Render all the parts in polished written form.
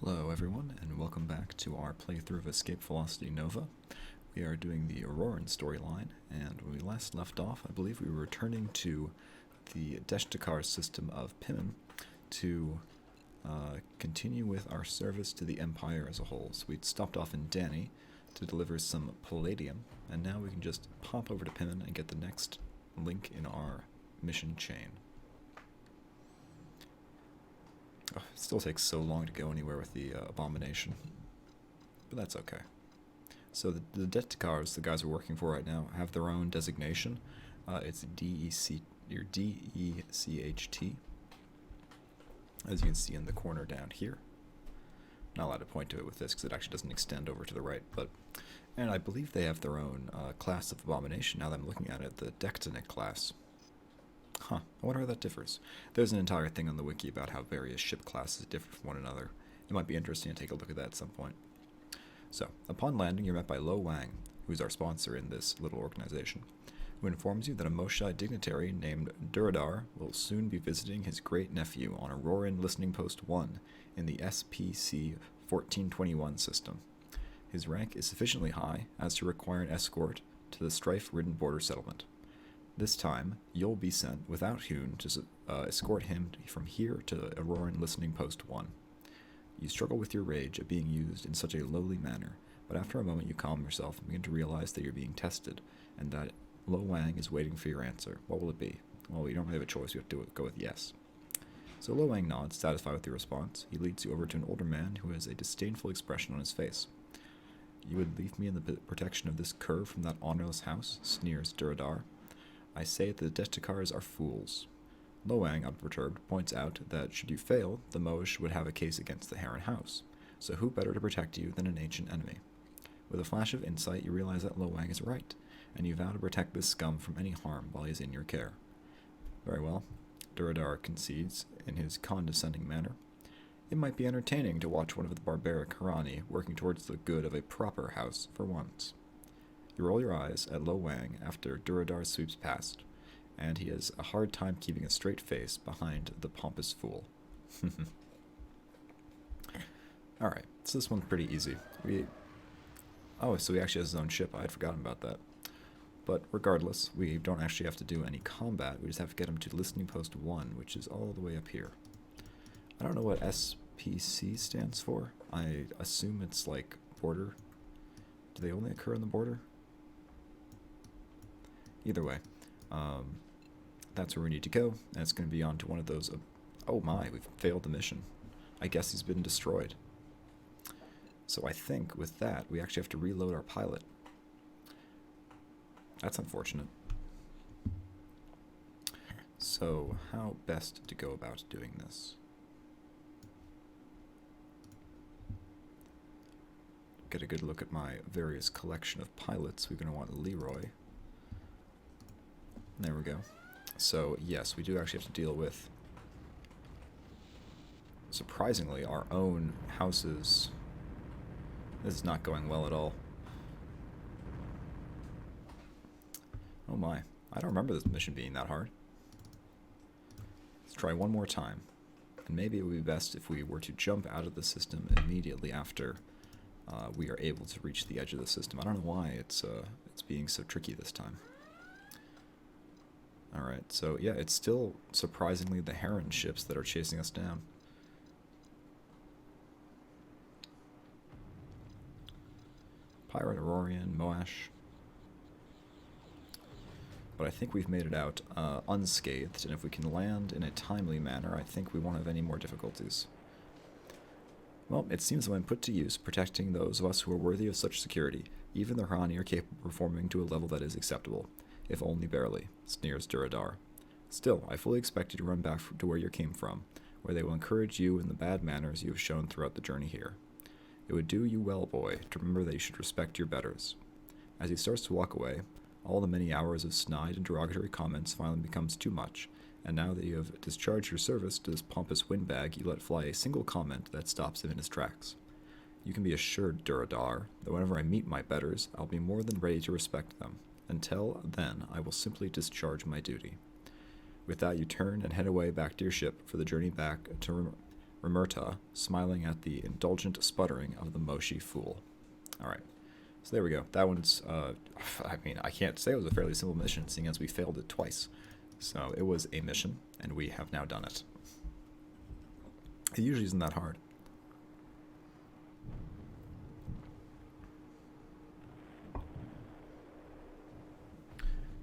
Hello everyone, and welcome back to our playthrough of Escape Velocity Nova. We are doing the Auroran storyline, and when we last left off, I believe we were returning to the Deshtakar system of Pimin to continue with our service to the Empire as a whole. So we'd stopped off in Dani to deliver some palladium, and now we can just pop over to Pimin and get the next link in our mission chain. Oh, it still takes so long to go anywhere with the abomination, but that's okay. So the Detakars, the guys we're working for right now, have their own designation. It's DECHT, as you can see in the corner down here. Not allowed to point to it with this because it actually doesn't extend over to the right, and I believe they have their own class of abomination. Now that I'm looking at it, the Dektonic class. Huh, I wonder how that differs. There's an entire thing on the wiki about how various ship classes differ from one another. It might be interesting to take a look at that at some point. So, upon landing, you're met by Lo Wang, who's our sponsor in this little organization, who informs you that a Moshai dignitary named Duradar will soon be visiting his great-nephew on Auroran Listening Post 1 in the SPC 1421 system. His rank is sufficiently high as to require an escort to the strife-ridden border settlement. This time, you'll be sent without Hoon to escort him from here to Auroran Listening Post 1. You struggle with your rage at being used in such a lowly manner, but after a moment you calm yourself and begin to realize that you're being tested, and that Lo Wang is waiting for your answer. What will it be? Well, you don't really have a choice, you have to go with yes. So Lo Wang nods, satisfied with your response. He leads you over to an older man who has a disdainful expression on his face. You would leave me in the protection of this cur from that honorless house? Sneers Duradar. I say that the Destakars are fools. Lo Wang, unperturbed, points out that should you fail, the Mosh would have a case against the Heron House, so who better to protect you than an ancient enemy? With a flash of insight, you realize that Lo Wang is right, and you vow to protect this scum from any harm while he is in your care. Very well, Duradar concedes in his condescending manner. It might be entertaining to watch one of the barbaric Harani working towards the good of a proper house for once. You roll your eyes at Lo Wang after Duradar sweeps past, and he has a hard time keeping a straight face behind the pompous fool. Alright, so this one's pretty easy. So he actually has his own ship. I had forgotten about that. But regardless, we don't actually have to do any combat. We just have to get him to Listening Post 1, which is all the way up here. I don't know what SPC stands for. I assume it's like border. Do they only occur in the border? Either way, that's where we need to go, and it's going to be on to one of those. Oh my, we've failed the mission. I guess he's been destroyed. So I think with that, we actually have to reload our pilot. That's unfortunate. So, how best to go about doing this? Get a good look at my various collection of pilots. We're going to want Leroy. There we go. So, yes, we do actually have to deal with, surprisingly, our own houses. This is not going well at all. Oh my. I don't remember this mission being that hard. Let's try one more time. And maybe it would be best if we were to jump out of the system immediately after we are able to reach the edge of the system. I don't know why it's being so tricky this time. Alright, so yeah, it's still surprisingly the Heron ships that are chasing us down. Pirate, Aurorian, Moash. But I think we've made it out unscathed, and if we can land in a timely manner, I think we won't have any more difficulties. Well, it seems when put to use, protecting those of us who are worthy of such security, even the Harani are capable of performing to a level that is acceptable. If only barely, sneers Duradar. Still, I fully expect you to run back to where you came from, where they will encourage you in the bad manners you have shown throughout the journey here. It would do you well, boy, to remember that you should respect your betters. As he starts to walk away, all the many hours of snide and derogatory comments finally becomes too much, and now that you have discharged your service to this pompous windbag, you let fly a single comment that stops him in his tracks. You can be assured, Duradar, that whenever I meet my betters, I'll be more than ready to respect them. Until then, I will simply discharge my duty. With that, you turn and head away back to your ship for the journey back to Remerta, smiling at the indulgent sputtering of the Moshi fool. Alright, so there we go. That one's, I mean, I can't say it was a fairly simple mission, seeing as we failed it twice. So it was a mission, and we have now done it. It usually isn't that hard.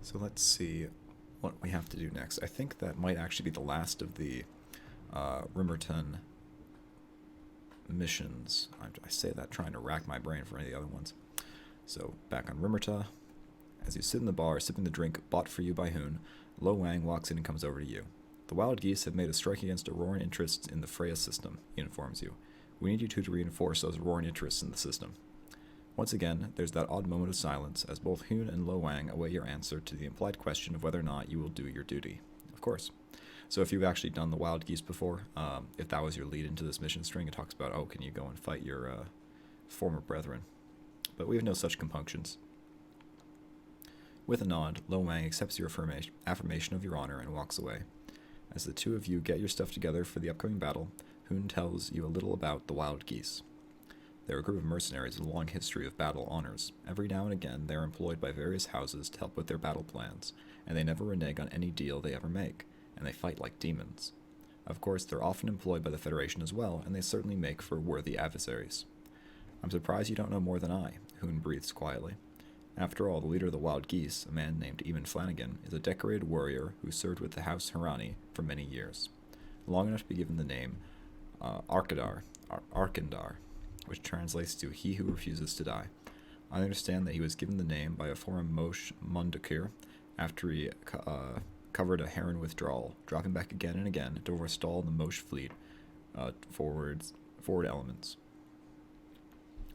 So let's see what we have to do next. I think that might actually be the last of the Rimerton missions. I say that trying to rack my brain for any of the other ones. So back on Rimerta, as you sit in the bar sipping the drink bought for you by Hoon, Lo Wang walks in and comes over to you. The wild geese have made a strike against Auroran interests in the Freya system, he informs you. We need you two to reinforce those Auroran interests in the system. Once again, there's that odd moment of silence as both Hoon and Lo Wang await your answer to the implied question of whether or not you will do your duty. Of course. So if you've actually done the wild geese before, if that was your lead into this mission string, it talks about, oh, can you go and fight your former brethren? But we have no such compunctions. With a nod, Lo Wang accepts your affirmation of your honor and walks away. As the two of you get your stuff together for the upcoming battle, Hoon tells you a little about the wild geese. They're a group of mercenaries with a long history of battle honors. Every now and again, they are employed by various houses to help with their battle plans, and they never renege on any deal they ever make, and they fight like demons. Of course, they're often employed by the Federation as well, and they certainly make for worthy adversaries. I'm surprised you don't know more than I, Hoon breathes quietly. After all, the leader of the wild geese, a man named Eamon Flanagan, is a decorated warrior who served with the House Hirani for many years, long enough to be given the name Arkandar, which translates to he who refuses to die. I understand that he was given the name by a former Moshe Mundakir after he covered a Heron withdrawal, dropping back again and again to forestall the Moshe fleet forward elements.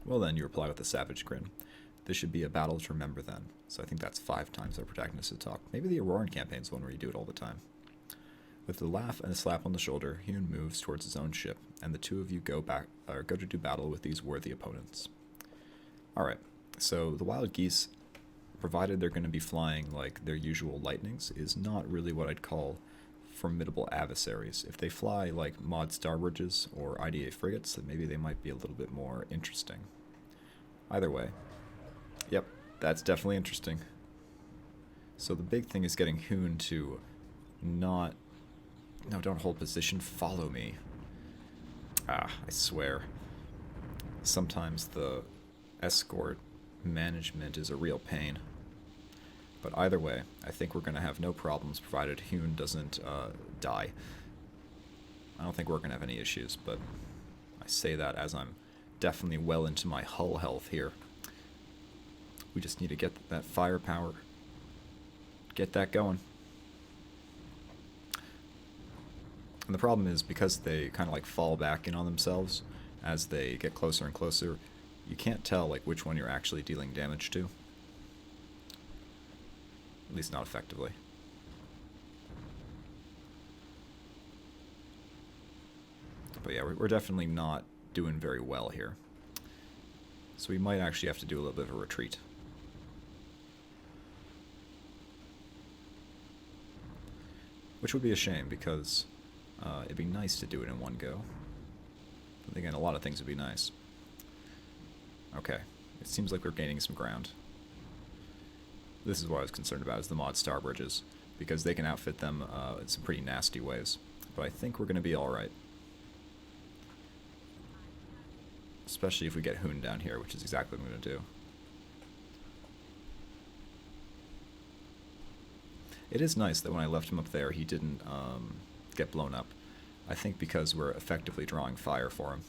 Well then, you reply with a savage grin. This should be a battle to remember then. So I think that's 5 times our protagonist had talked. Maybe the Auroran campaign's one where you do it all the time. With a laugh and a slap on the shoulder, Hoon moves towards his own ship, and the two of you go to do battle with these worthy opponents. Alright, so the wild geese, provided they're going to be flying like their usual lightnings, is not really what I'd call formidable adversaries. If they fly like mod starbridges or IDA frigates, then maybe they might be a little bit more interesting. Either way, yep, that's definitely interesting. So the big thing is getting Hoon to not... No, don't hold position, follow me. I swear. Sometimes the escort management is a real pain. But either way, I think we're going to have no problems provided Hoon doesn't die. I don't think we're going to have any issues, but I say that as I'm definitely well into my hull health here. We just need to get that firepower. Get that going. And the problem is, because they kind of like fall back in on themselves as they get closer and closer, you can't tell like which one you're actually dealing damage to. At least not effectively. But yeah, we're definitely not doing very well here. So we might actually have to do a little bit of a retreat. Which would be a shame, because it'd be nice to do it in one go. But again, a lot of things would be nice. Okay, it seems like we're gaining some ground. This is what I was concerned about, is the mod star bridges, because they can outfit them in some pretty nasty ways. But I think we're going to be alright. Especially if we get Hoon down here, which is exactly what I'm going to do. It is nice that when I left him up there, he didn't get blown up. I think because we're effectively drawing fire for him.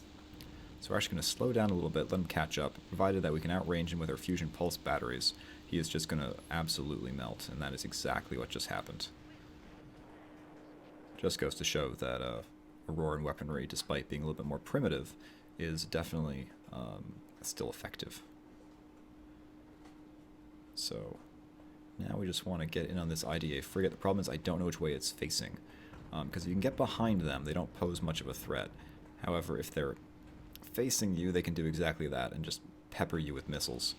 So we're actually going to slow down a little bit, let him catch up. Provided that we can outrange him with our fusion pulse batteries, he is just going to absolutely melt, and that is exactly what just happened. Just goes to show that Auroran weaponry, despite being a little bit more primitive, is definitely still effective. So now we just want to get in on this IDA frigate. The problem is I don't know which way it's facing. Because if you can get behind them, they don't pose much of a threat. However, if they're facing you, they can do exactly that and just pepper you with missiles.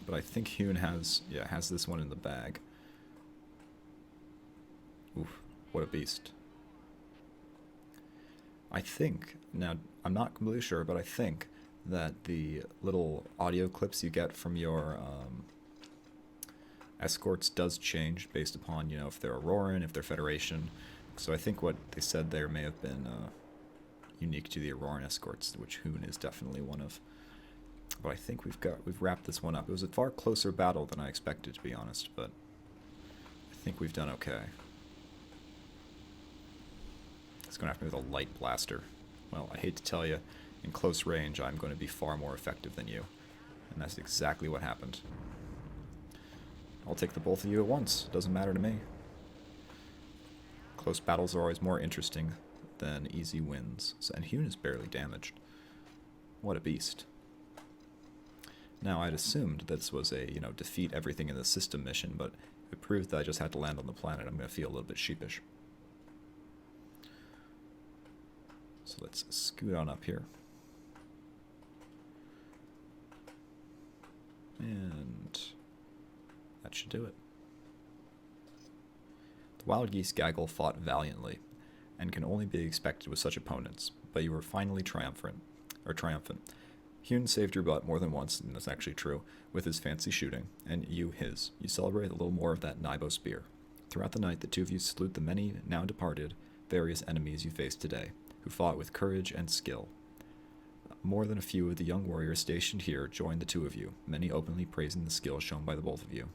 But I think Hoon has this one in the bag. Oof, what a beast. I think, now I'm not completely sure, but I think that the little audio clips you get from your escorts does change based upon, if they're Auroran, if they're Federation. So I think what they said there may have been unique to the Auroran escorts, which Hoon is definitely one of. But I think we've wrapped this one up. It was a far closer battle than I expected, to be honest, but I think we've done okay. It's going to have to be with a light blaster. Well, I hate to tell you, in close range, I'm going to be far more effective than you. And that's exactly what happened. I'll take the both of you at once. Doesn't matter to me. Close battles are always more interesting than easy wins. And Hoon is barely damaged. What a beast. Now, I'd assumed this was a, defeat everything in the system mission, but it proved that I just had to land on the planet. I'm going to feel a little bit sheepish. So let's scoot on up here. And that should do it. The wild geese gaggle fought valiantly, and can only be expected with such opponents, but you were finally triumphant. Hoon saved your butt more than once, and that's actually true, with his fancy shooting, and you his. You celebrated a little more of that Nibo spear. Throughout the night, the two of you salute the many, now departed, various enemies you faced today, who fought with courage and skill. More than a few of the young warriors stationed here joined the two of you, many openly praising the skill shown by the both of you.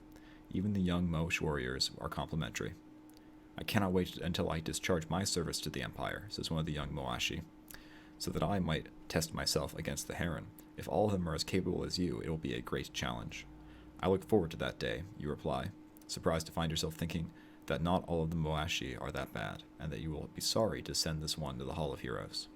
Even the young Mosh warriors are complimentary. I cannot wait until I discharge my service to the Empire, says one of the young Moashi, so that I might test myself against the Heron. If all of them are as capable as you, it will be a great challenge. I look forward to that day, you reply, surprised to find yourself thinking that not all of the Moashi are that bad, and that you will be sorry to send this one to the Hall of Heroes.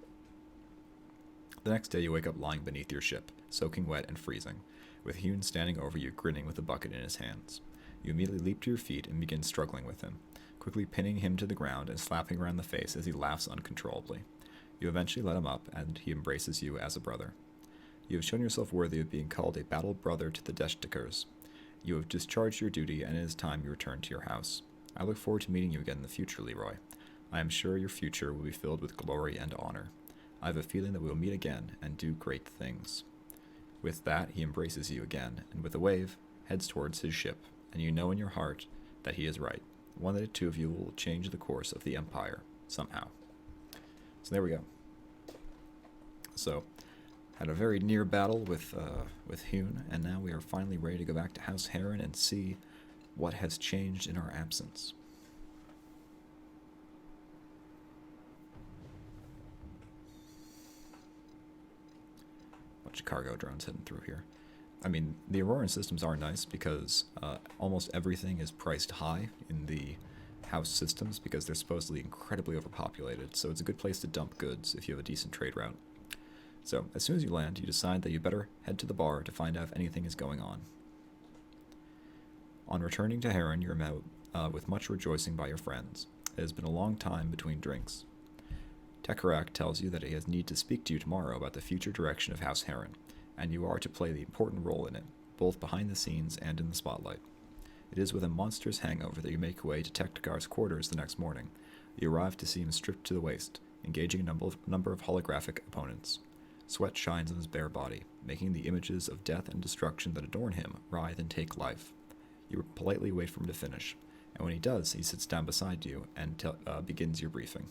The next day you wake up lying beneath your ship, soaking wet and freezing, with Hoon standing over you grinning with a bucket in his hands. You immediately leap to your feet and begin struggling with him, quickly pinning him to the ground and slapping around the face as he laughs uncontrollably. You eventually let him up, and he embraces you as a brother. You have shown yourself worthy of being called a battle brother to the Deshtikers. You have discharged your duty, and it is time you return to your house. I look forward to meeting you again in the future, Leroy. I am sure your future will be filled with glory and honor. I have a feeling that we will meet again and do great things. With that, he embraces you again, and with a wave, heads towards his ship, and you know in your heart that he is right. One that the two of you will change the course of the Empire, somehow. So there we go. So, had a very near battle with Hoon, and now we are finally ready to go back to House Heron and see what has changed in our absence. Bunch of cargo drones heading through here. I mean, the Auroran systems are nice because almost everything is priced high in the house systems because they're supposedly incredibly overpopulated, so it's a good place to dump goods if you have a decent trade route. So, as soon as you land, you decide that you better head to the bar to find out if anything is going on. On returning to Heron, you are met with much rejoicing by your friends. It has been a long time between drinks. Tekarak tells you that he has need to speak to you tomorrow about the future direction of House Heron, and you are to play the important role in it, both behind the scenes and in the spotlight. It is with a monstrous hangover that you make your way to Tektakar's quarters the next morning. You arrive to see him stripped to the waist, engaging a number of holographic opponents. Sweat shines on his bare body, making the images of death and destruction that adorn him writhe and take life. You politely wait for him to finish, and when he does, he sits down beside you and begins your briefing.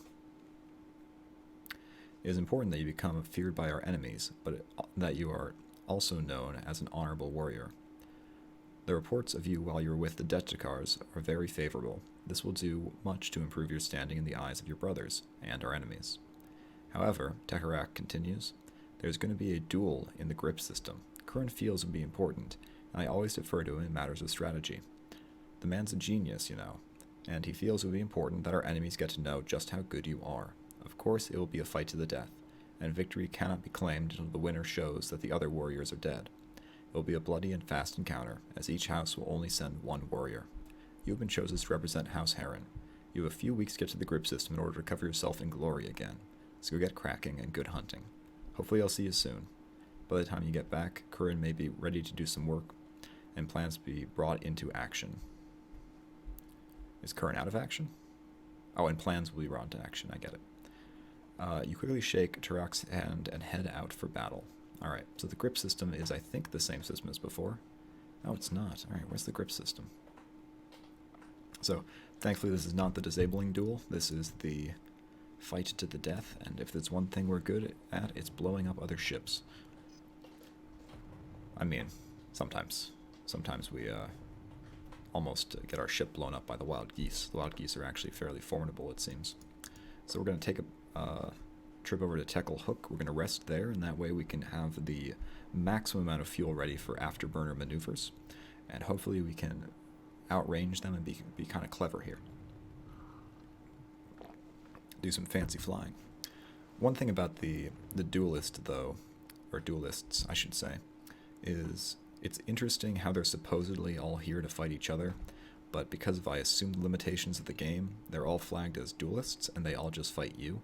It is important that you become feared by our enemies, but that you are also known as an honorable warrior. The reports of you while you were with the Deshtikars are very favorable. This will do much to improve your standing in the eyes of your brothers and our enemies. However, Tekarak continues, there's going to be a duel in the grip system. Current fields will be important, and I always defer to him in matters of strategy. The man's a genius, and he feels it will be important that our enemies get to know just how good you are. Of course, it will be a fight to the death, and victory cannot be claimed until the winner shows that the other warriors are dead. It will be a bloody and fast encounter, as each house will only send one warrior. You have been chosen to represent House Heron. You have a few weeks to get to the grip system in order to cover yourself in glory again, so go get cracking and good hunting. Hopefully I'll see you soon. By the time you get back, Curran may be ready to do some work, and plans to be brought into action. Is Curran out of action? Oh, and plans will be brought into action, I get it. You quickly shake Turok's hand and head out for battle. Alright, so the grip system is, I think, the same system as before. Oh, it's not. Alright, where's the grip system? So, thankfully this is not the disabling duel. This is the fight to the death, and if there's one thing we're good at, it's blowing up other ships. I mean, sometimes. Sometimes we almost get our ship blown up by the wild geese. The wild geese are actually fairly formidable, it seems. So we're going to take a trip over to Tekkel Hook. We're going to rest there, and that way we can have the maximum amount of fuel ready for afterburner maneuvers. And hopefully we can outrange them and be kind of clever here. Do some fancy flying. One thing about the duelist, though, or duelists, I should say, is it's interesting how they're supposedly all here to fight each other, but because of, I assume, the limitations of the game, they're all flagged as duelists, and they all just fight you.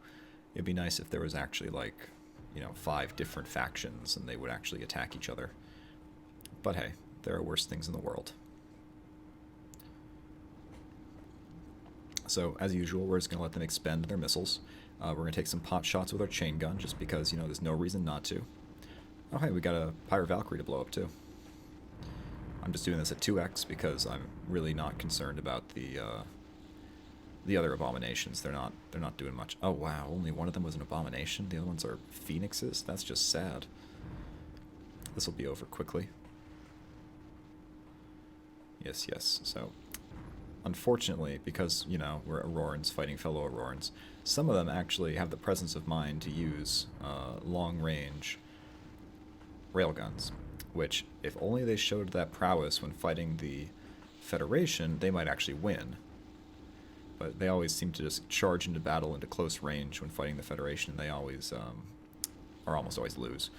It'd be nice if there was actually, like, 5 different factions, and they would actually attack each other. But hey, there are worse things in the world. So, as usual, we're just going to let them expend their missiles. We're going to take some pot shots with our chain gun, just because, there's no reason not to. Oh, hey, we got a Pirate Valkyrie to blow up, too. I'm just doing this at 2x because I'm really not concerned about the other abominations. They're not doing much. Oh, wow, only one of them was an abomination? The other ones are phoenixes? That's just sad. This will be over quickly. Yes, so... Unfortunately, because, we're Aurorans fighting fellow Aurorans, some of them actually have the presence of mind to use long-range railguns, which, if only they showed that prowess when fighting the Federation, they might actually win. But they always seem to just charge into battle into close range when fighting the Federation, and they always, or almost always lose.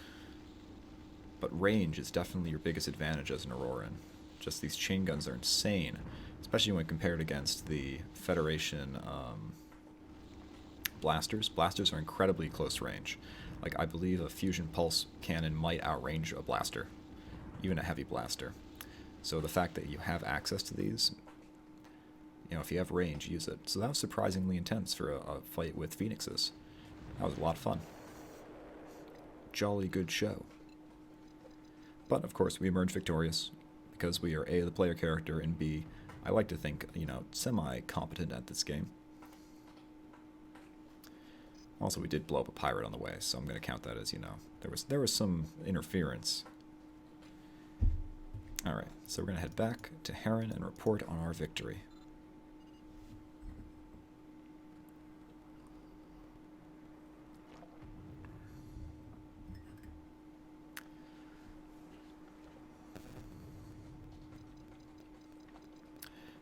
But range is definitely your biggest advantage as an Auroran. Just these chain guns are insane. Especially when compared against the Federation blasters. Blasters are incredibly close range. Like, I believe a fusion pulse cannon might outrange a blaster, even a heavy blaster. So the fact that you have access to these, if you have range, use it. So that was surprisingly intense for a fight with phoenixes. That was a lot of fun. Jolly good show. But, of course, we emerged victorious, because we are A, the player character, and B, I like to think, semi-competent at this game. Also, we did blow up a pirate on the way, so I'm going to count that as, there was some interference. Alright, so we're going to head back to Heron and report on our victory.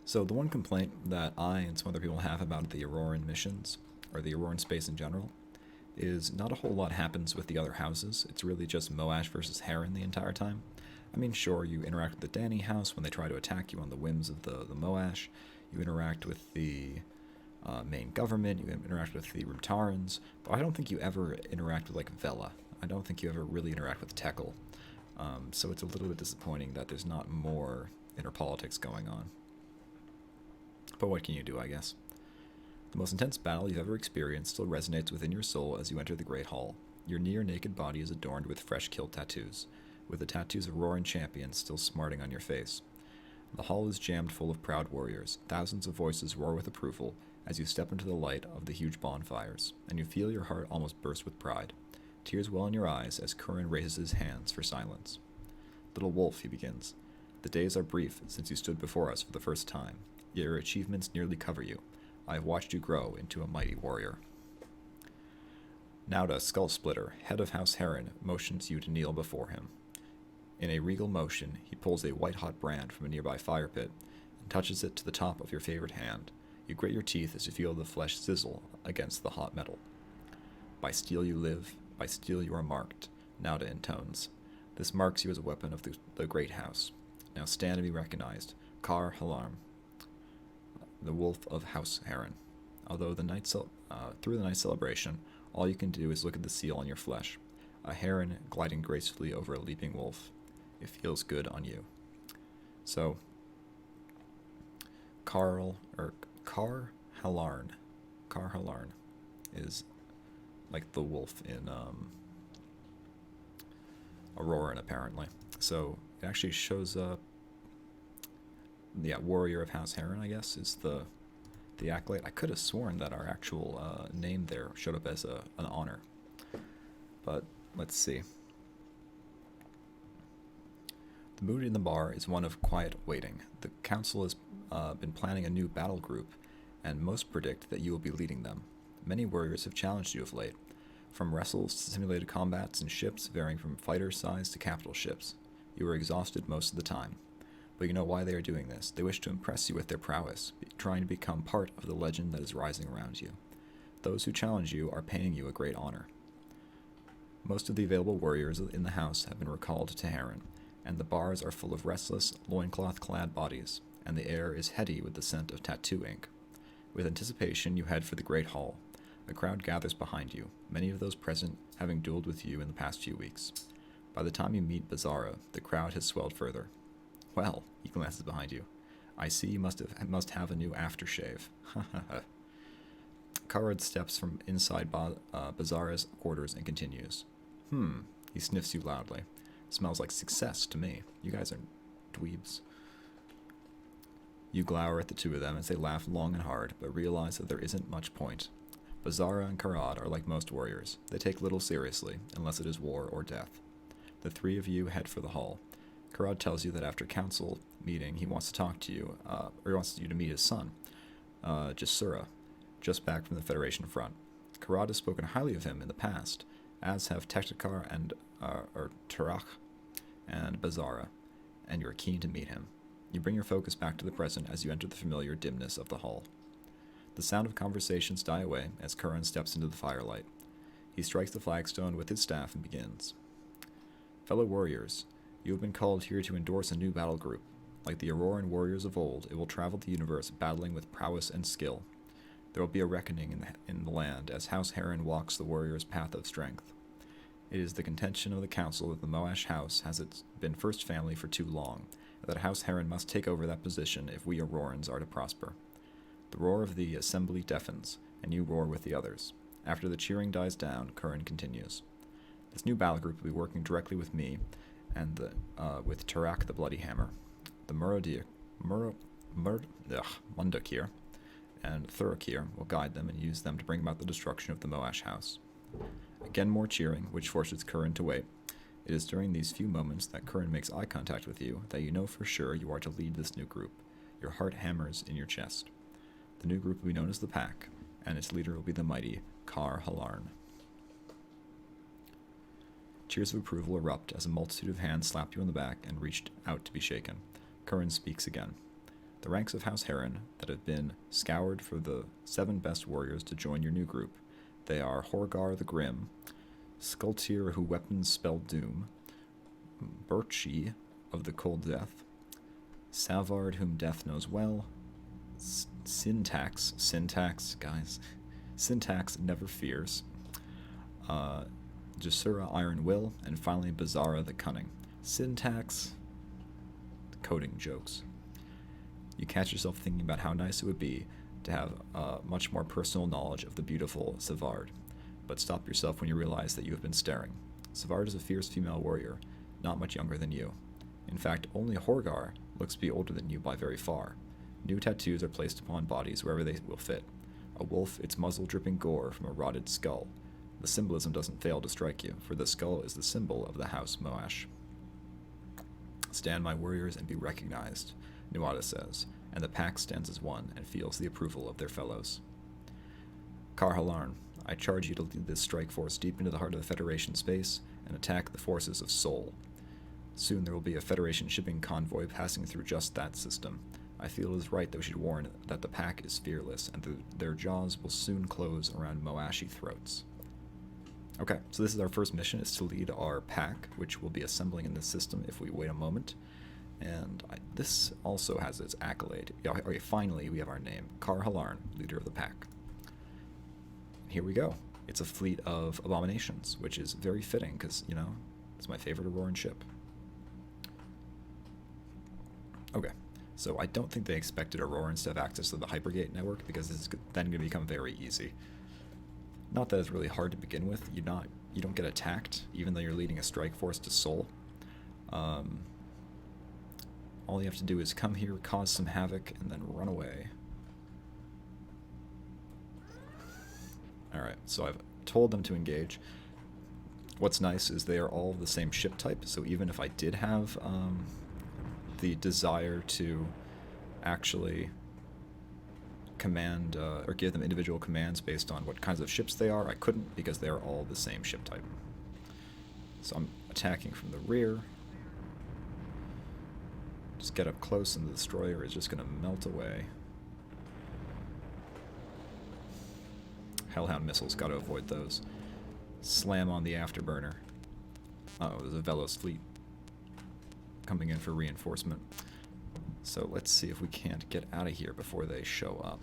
So the one complaint that I and some other people have about the Auroran missions, or the Auroran space in general, is not a whole lot happens with the other houses. It's really just Moash versus Heron the entire time. I mean, sure, you interact with the Danny house when they try to attack you on the whims of the Moash. You interact with the main government. You interact with the Rumtarans. But I don't think you ever interact with, like, Vela. I don't think you ever really interact with Tekkel. So it's a little bit disappointing that there's not more inner politics going on. But what can you do, I guess? The most intense battle you've ever experienced still resonates within your soul as you enter the Great Hall. Your near-naked body is adorned with fresh kill tattoos, with the tattoos of Auroran champions still smarting on your face. The hall is jammed full of proud warriors. Thousands of voices roar with approval as you step into the light of the huge bonfires, and you feel your heart almost burst with pride. Tears well in your eyes as Curran raises his hands for silence. Little wolf, he begins. The days are brief since you stood before us for the first time. Yet your achievements nearly cover you. I have watched you grow into a mighty warrior. Nauda Skullsplitter, head of House Heron, motions you to kneel before him. In a regal motion, he pulls a white-hot brand from a nearby fire pit and touches it to the top of your favorite hand. You grit your teeth as you feel the flesh sizzle against the hot metal. By steel you live, by steel you are marked, Nauda intones. This marks you as a weapon of the great house. Now stand and be recognized. Kar Halarm, the wolf of House Heron. Although through the night celebration, all you can do is look at the seal on your flesh. A heron gliding gracefully over a leaping wolf. It feels good on you. So, Kar Halarn is like the wolf in Auroran, apparently. So it actually shows up. Yeah, warrior of House Heron, I guess, is the accolade. I could have sworn that our actual name there showed up as an honor, but let's see. The mood in the bar is one of quiet waiting. The council has been planning a new battle group, and most predict that you will be leading them. Many warriors have challenged you of late, from wrestles to simulated combats in ships varying from fighter size to capital ships. You are exhausted most of the time. But you know why they are doing this. They wish to impress you with their prowess, trying to become part of the legend that is rising around you. Those who challenge you are paying you a great honor. Most of the available warriors in the house have been recalled to Heron, and the bars are full of restless, loincloth-clad bodies, and the air is heady with the scent of tattoo ink. With anticipation, you head for the great hall. A crowd gathers behind you, many of those present having dueled with you in the past few weeks. By the time you meet Bizarra, the crowd has swelled further. Well, he glances behind you. I see you must have a new aftershave. Karad steps from inside Bizarra's quarters and continues. He sniffs you loudly. Smells like success to me. You guys are dweebs. You glower at the two of them as they laugh long and hard, but realize that there isn't much point. Bizarra and Karad are like most warriors. They take little seriously, unless it is war or death. The three of you head for the hall. Karad tells you that after council meeting, he wants to talk to you, or he wants you to meet his son, Jasura, just back from the Federation front. Karad has spoken highly of him in the past, as have Tektikar and Turach and Bizarra, and you are keen to meet him. You bring your focus back to the present as you enter the familiar dimness of the hall. The sound of conversations die away as Curran steps into the firelight. He strikes the flagstone with his staff and begins. Fellow warriors, you have been called here to endorse a new battle group. Like the Auroran warriors of old, it will travel the universe battling with prowess and skill. There will be a reckoning in the land as House Heron walks the warrior's path of strength. It is the contention of the council that the Moash house has been first family for too long, and that House Heron must take over that position if we Aurorans are to prosper. The roar of the assembly deafens, and you roar with the others. After the cheering dies down, Curran continues. This new battle group will be working directly with me and with Tarak the Bloody Hammer. The Mundakir and Thurakir will guide them and use them to bring about the destruction of the Moash house. Again more cheering, which forces Curran to wait. It is during these few moments that Curran makes eye contact with you that you know for sure you are to lead this new group. Your heart hammers in your chest. The new group will be known as the Pack, and its leader will be the mighty Kar Halarn. Cheers of approval erupt as a multitude of hands slap you on the back and reach out to be shaken. Curran speaks again. The ranks of House Heron that have been scoured for the 7 best warriors to join your new group. They are Horgar the Grim, Skultir who weapons spell doom, Birchi of the Cold Death, Savard whom death knows well, Syntax never fears, Jasura Iron Will, and finally Bizarra the Cunning. Syntax, coding jokes. You catch yourself thinking about how nice it would be to have much more personal knowledge of the beautiful Savard, but stop yourself when you realize that you have been staring. Savard is a fierce female warrior, not much younger than you. In fact, only Horgar looks to be older than you by very far. New tattoos are placed upon bodies wherever they will fit. A wolf, its muzzle dripping gore from a rotted skull. The symbolism doesn't fail to strike you, for the skull is the symbol of the House Moash. Stand, my warriors, and be recognized, Nuada says, and the pack stands as one and feels the approval of their fellows. Kar Halarn, I charge you to lead this strike force deep into the heart of the Federation space and attack the forces of Sol. Soon there will be a Federation shipping convoy passing through just that system. I feel it is right that we should warn that the pack is fearless and that their jaws will soon close around Moashi throats. Okay, so this is our first mission, is to lead our pack, which will be assembling in this system if we wait a moment. And this also has its accolade. Okay, finally, we have our name. Kar Halarn, leader of the pack. Here we go. It's a fleet of abominations, which is very fitting, because, you know, it's my favorite Auroran ship. Okay, so I don't think they expected Aurorans to have access to the Hypergate network, because this is then going to become very easy. Not that it's really hard to begin with. You don't get attacked, even though you're leading a strike force to Seoul. All you have to do is come here, cause some havoc, and then run away. Alright, so I've told them to engage. What's nice is they are all the same ship type, so even if I did have the desire to actually command or give them individual commands based on what kinds of ships they are, I couldn't because they are all the same ship type. So I'm attacking from the rear. Just get up close and the destroyer is just going to melt away. Hellhound missiles, got to avoid those. Slam on the afterburner. Uh-oh, there's a Velos fleet coming in for reinforcement. So let's see if we can't get out of here before they show up.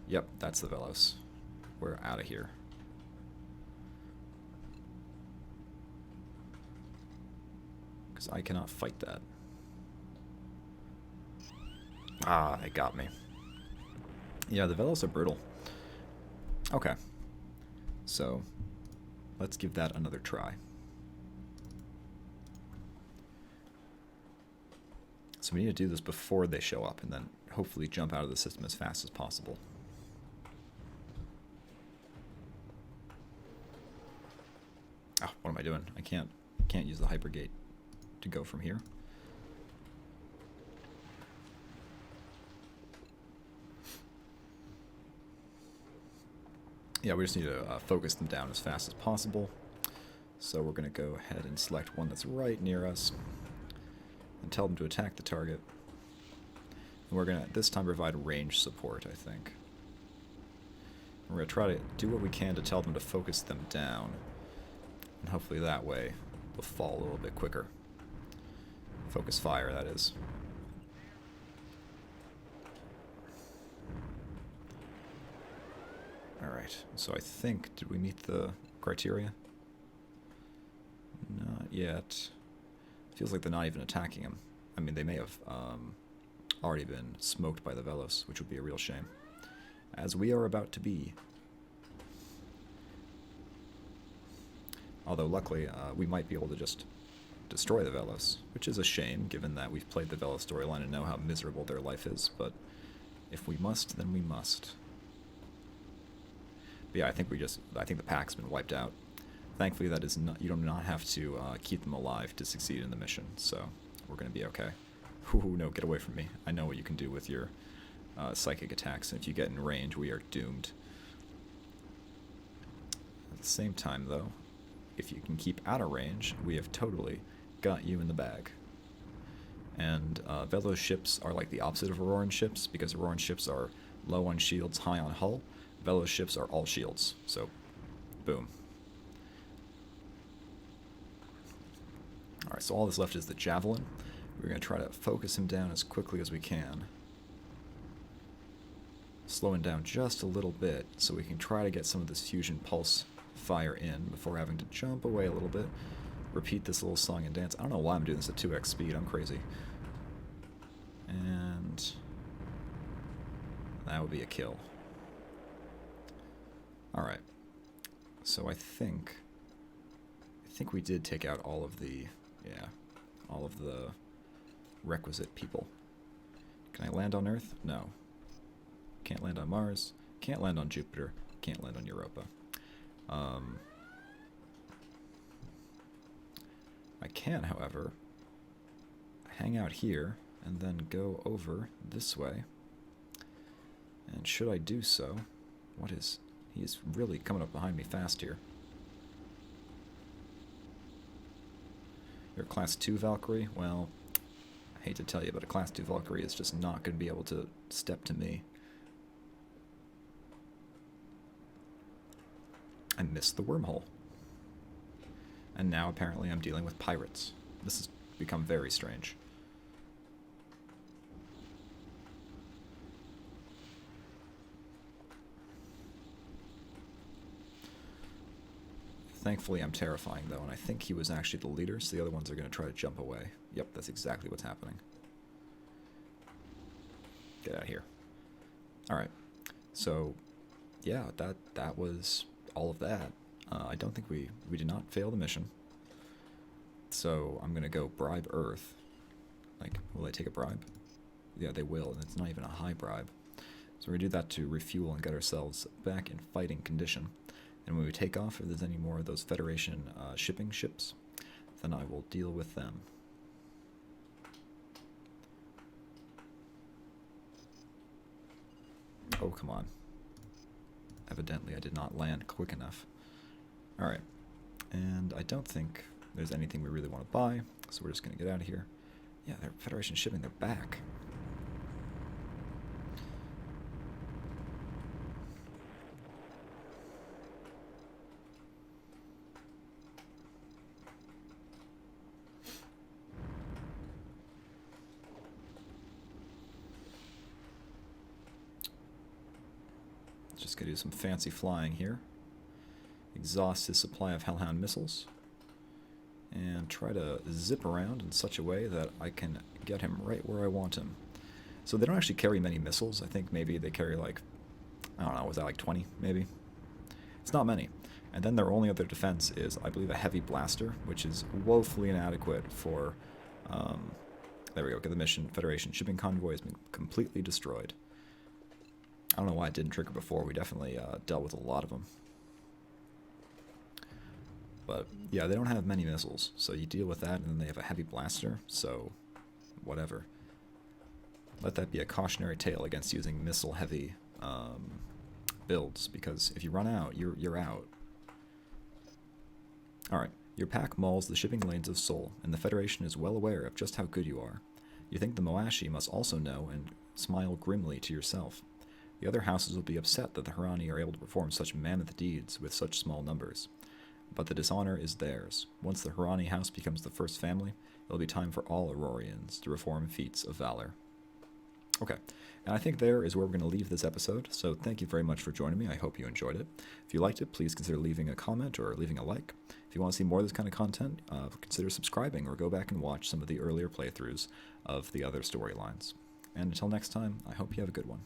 Yep, that's the Velos. We're out of here. Because I cannot fight that. Ah, they got me. Yeah, the Velos are brutal. Okay. So, let's give that another try. So we need to do this before they show up, and then hopefully jump out of the system as fast as possible. Oh, what am I doing? I can't use the hypergate to go from here. Yeah, we just need to focus them down as fast as possible. So we're going to go ahead and select one that's right near us and tell them to attack the target. And we're going to, this time, provide range support, I think. And we're going to try to do what we can to tell them to focus them down. And hopefully that way they'll fall a little bit quicker. Focus fire, that is. Alright, so I think, did we meet the criteria? Not yet. Feels like they're not even attacking him. I mean, they may have already been smoked by the Velos, which would be a real shame. As we are about to be. Although, luckily, we might be able to just destroy the Velos, which is a shame, given that we've played the Velos storyline and know how miserable their life is, but if we must, then we must. But yeah, I think the pack's been wiped out. Thankfully, that is not, you do not have to keep them alive to succeed in the mission, so we're going to be okay. Ooh, no, get away from me. I know what you can do with your psychic attacks, and if you get in range, we are doomed. At the same time, though, if you can keep out of range, we have totally got you in the bag. And Velos ships are like the opposite of Auroran ships, because Auroran ships are low on shields, high on hull. Velos ships are all shields, so boom. Alright, so all that's left is the Javelin. We're going to try to focus him down as quickly as we can. Slow him down just a little bit so we can try to get some of this fusion pulse fire in before having to jump away a little bit. Repeat this little song and dance. I don't know why I'm doing this at 2x speed. I'm crazy. And that would be a kill. Alright. So I think we did take out all of the requisite people. Can I land on Earth? No. Can't land on Mars. Can't land on Jupiter. Can't land on Europa. I can, however, hang out here and then go over this way. And should I do so, he is really coming up behind me fast here. You're a Class 2 Valkyrie? Well, I hate to tell you, but a Class 2 Valkyrie is just not going to be able to step to me. I missed the wormhole. And now apparently I'm dealing with pirates. This has become very strange. Thankfully, I'm terrifying, though, and I think he was actually the leader, so the other ones are going to try to jump away. Yep, that's exactly what's happening. Get out of here. Alright. So, yeah, that was all of that, I don't think we did not fail the mission. So I'm going to go bribe Earth. Like, will they take a bribe? Yeah, they will, and it's not even a high bribe. So we're going to do that to refuel and get ourselves back in fighting condition. And when we take off, if there's any more of those Federation shipping ships, then I will deal with them. Oh, come on. Evidently, I did not land quick enough. Alright. And I don't think there's anything we really want to buy, so we're just going to get out of here. Yeah, they're Federation shipping, they're back. Just going to do some fancy flying here. Exhaust his supply of Hellhound missiles. And try to zip around in such a way that I can get him right where I want him. So they don't actually carry many missiles. I think maybe they carry like, I don't know, was that like 20 maybe? It's not many. And then their only other defense is, I believe, a heavy blaster, which is woefully inadequate for, there we go, get the mission. Federation shipping convoy has been completely destroyed. I don't know why it didn't trigger before. We definitely dealt with a lot of them. But yeah, they don't have many missiles, so you deal with that, and then they have a heavy blaster, so whatever. Let that be a cautionary tale against using missile-heavy builds, because if you run out, you're out. Alright, your pack mauls the shipping lanes of Sol, and the Federation is well aware of just how good you are. You think the Moashi must also know, and smile grimly to yourself. The other houses will be upset that the Harani are able to perform such mammoth deeds with such small numbers. But the dishonor is theirs. Once the Harani house becomes the first family, it will be time for all Aurorians to perform feats of valor. Okay, and I think there is where we're going to leave this episode, so thank you very much for joining me. I hope you enjoyed it. If you liked it, please consider leaving a comment or leaving a like. If you want to see more of this kind of content, consider subscribing or go back and watch some of the earlier playthroughs of the other storylines. And until next time, I hope you have a good one.